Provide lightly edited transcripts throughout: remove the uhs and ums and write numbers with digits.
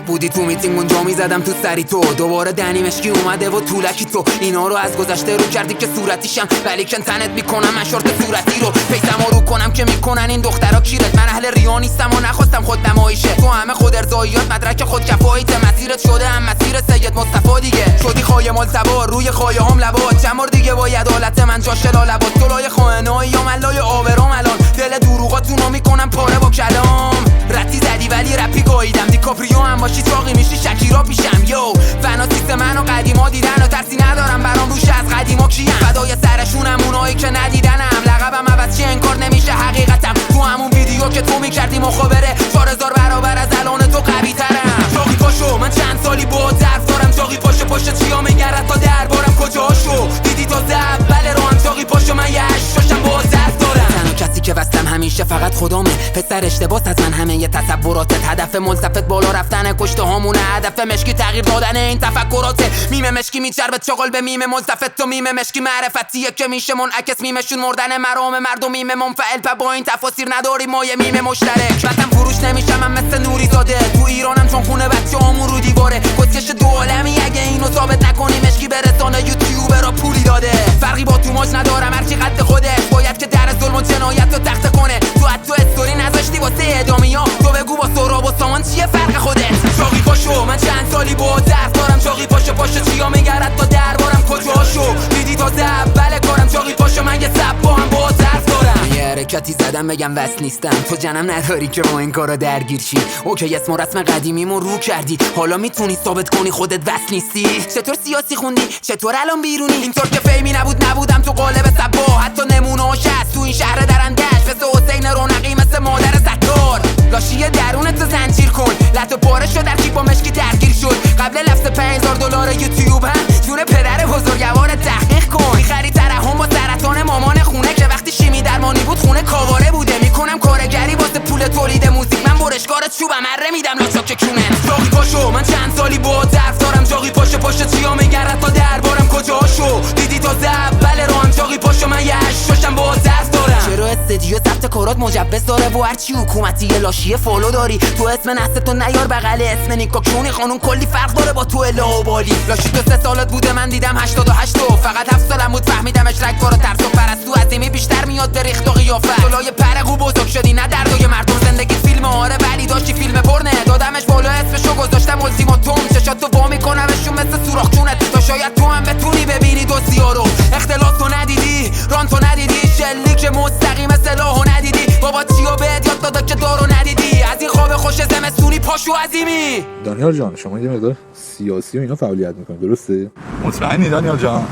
بودی تو میتینگ اونجا میزدم تو سری تو دوباره دنی مشکی اومده و طولکی تو اینا رو از گذشته رو کردی که صورتیشم ولی کن تنت میکنم من شورت صورتی رو پیسم رو کنم که میکنن این دخترا کیرت من اهل ریا نیستم و نخواستم خود نمایشه تو همه خود ارضاییات مدرک خود کفاییت مسیرت شده هم مسیر سید مصطفی دیگه شدی خایه مال سوار روی خایه هم لبات چند بار دیگه با عدالت من جاش لالبات طلای خائنای یا ملای آورام الان دل دروغاتونو میکنم پاره با کلام رتی زدی ولی رپی گاییدم دیکاپریو هم باشی چاقی میشی شکیرا پیشم یو فناتیست منو قدیما دیدن و ترسی ندارم برام روش از قدیما کیم فدای سرشونم اونایی که ندیدنم لقبم عوض چی انکار نمیشه حقیقتم تو همون ویدیو که تو میکردی مخابره 4000 برابر از الان تو قوی ترم چاقی پاشو من چند سالی با ظرف دارم چاقی پاشو پاشو چیا میگرد تا دربارم کجاشو دیدی تا زبل رو هم چاقی پاشو من یه شاشم با ظرف دارم کسی که وستم همیشه فقط خدامه پسر اشتباس از من همه یه تصوراتت هدف ملتفت بالا رفتن کشته هامونه هدف مشکی تغییر دادن این تفکراته میم مشکی میچربت چاقل به میم ملتفت تو میم مشکی معرفتیه که میشه منعکس میمشون مردن مرام مردم میم منفعل پا با این تفاسیر نداری ما یه میم مشترک وطن فروش نمیشم من مثل نوری زاده تو ایرانم چون خونه بچه همون رو دیواره کسکش دو عالمی اگه اینو ثابت نکنی مشکی برسانه یوتیوبر را پولی داده فرقی با تو ماش ندارم هرچی قد خودش باید که در ظلم و جنایت رو تخته کنه تو استوری نذاشتی واسه ادامیا تو بگو با سهراب و سامان چیه فرق خودت چاقی پاشو من چند سالی با درس دارم چاقی پاشو پاشو چیا میگرد تا دربارم کجاشو دیدی تا زبل کارم چاقی پاشو من یه سب با هم با درس دارم یه حرکتی زدم بگم وصل نیستم تو جنم نداری که با این کارا درگیر چی اوکی اسم و رسم قدیمیمو رو کردی حالا میتونی ثابت کنی خودت وصل نیستی چطور سیاسی خوندی چطور الان بیرونی اینطور که فیمی نبودم تو قالب سبا حتی نمونه‌اش هست تو این شهر درندش مثل حسین رونقی مثل مادر ستار لاشی درونت زنجیر کن لطو پاره شد در کی با مشکی درگیر شد قبل لفظ $5000 یوتیوب هم جون پدر بزرگوار تحقیق کن میخری ترحم با سرطان مامان خونه که وقتی شیمی درمانی بود خونه کاواره بوده میکنم کارگری واسه پول تولید موزیک من برشکارت چوبم اره میدم لاچاک کونه چاقی پاشو من چند سالی با درس دارم چاقی پاشو پاشو چیا میگرد تا دربارم کجاشو دیدی تا زبل رو هم چاقی پاشو من یه شاشم با درس دارم چرا استدیو ثبت کارات مجوز داره و هرچی حکومتی یه لاشی فالو داری تو اسم نسل تو نیار بغل اسم نیکا کونی خانون کلی فرق داره با تو لاوبالی لاشی تو 3 سالت بوده من دیدم 88 فقط 7 سالم بود فهمیدمش رگبار و ترس و پرستو عظیمی بیشتر میاد به ریخت و قیافت جلوی پرقو بزرگ شدی نه دردای مردم زندگی فیلم آره ولی داشتی فیلم پرنه دادمش بالا اسمشو گذاشتم التیماتوم چشات تو وا میکنمشون مثل سوراخ چونت تا شاید تو هم بتونی ببینی دوستیا رو اختلاف تو ندیدی ران تو ندیدی شلیک مستقیم سلاحو ندیدی بابا چیو بهت یاد دادا که دارو ندیدی از این خواب خوش زمستونی پاشو عظیمی دانیال جان شما یه مقدار سیاسی و اینا فعالیت میکنید درسته؟ مطمئنی دانیال جان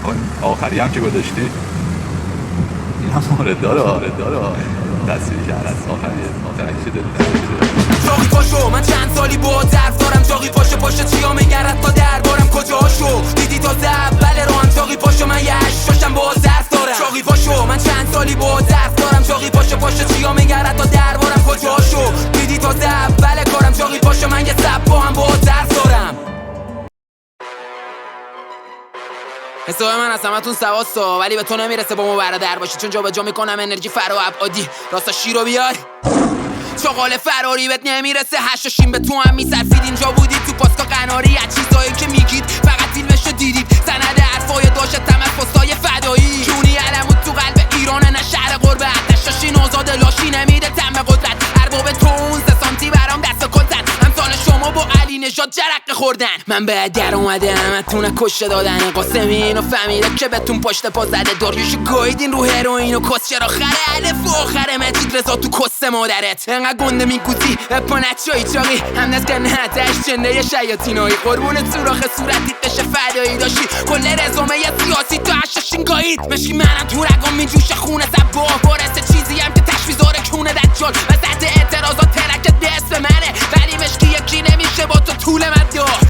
اون آخری هم که گذاشتی این هم مورد داره تصویر شهر از آخری شده چاقی پاشو من چند سالی با درس دارم چاقی پاشو پاشو چیا میگرد تا دربارم کجاشو دیدی تا زبل رو هم چاقی پاشو من یه شاشم با درس دارم چاقی پاشو من چند سالی با درس دارم چاقی پاشو پاشو چیا میگرد تا دربارم کجاشو دیدی تا زبل کارم چاقی پاشو من یه سب با هم با درس دارم حساب من از همتون سواستا ولی به تو نمیرسه با ما برادر باشی چون جا به جا میکنم انرژی فرا ابعادی راستا شیرو بیار چاقال فراری بهت نمیرسه هشاشین به تو هم میصرفید اینجا بودید تو پاستا قناری از چیزایی که میگید فقط فیلمشو دیدید سند حرفای داشت تمرکزای فدایی جونی علمود تو قلب ایرانه نه شهر غربت هشاشین آزاد لاشی نمیده تم قدرت ارباب تو اون 3 سانتی برام دست کتن امثال شما با علی نژاد جرقه خوردن من به در اومده همتون کشته دادن قاسمی اینو فهمیده که بهتون پشت پا زده داریوشو گایدین رو هروئین و کس چرا خره الف و آخره مجید رضا تو کس مادرت انقدر گنده میکوتی اپا نچایی چاقی هم نز که نه تش چنده شیاطینایی قربون سوراخ صورتی قش فدایی داشتی کل رزومه سیاسی تو هشاشین گایید مشکی منم تو رگام میجوشه خونه زبا باره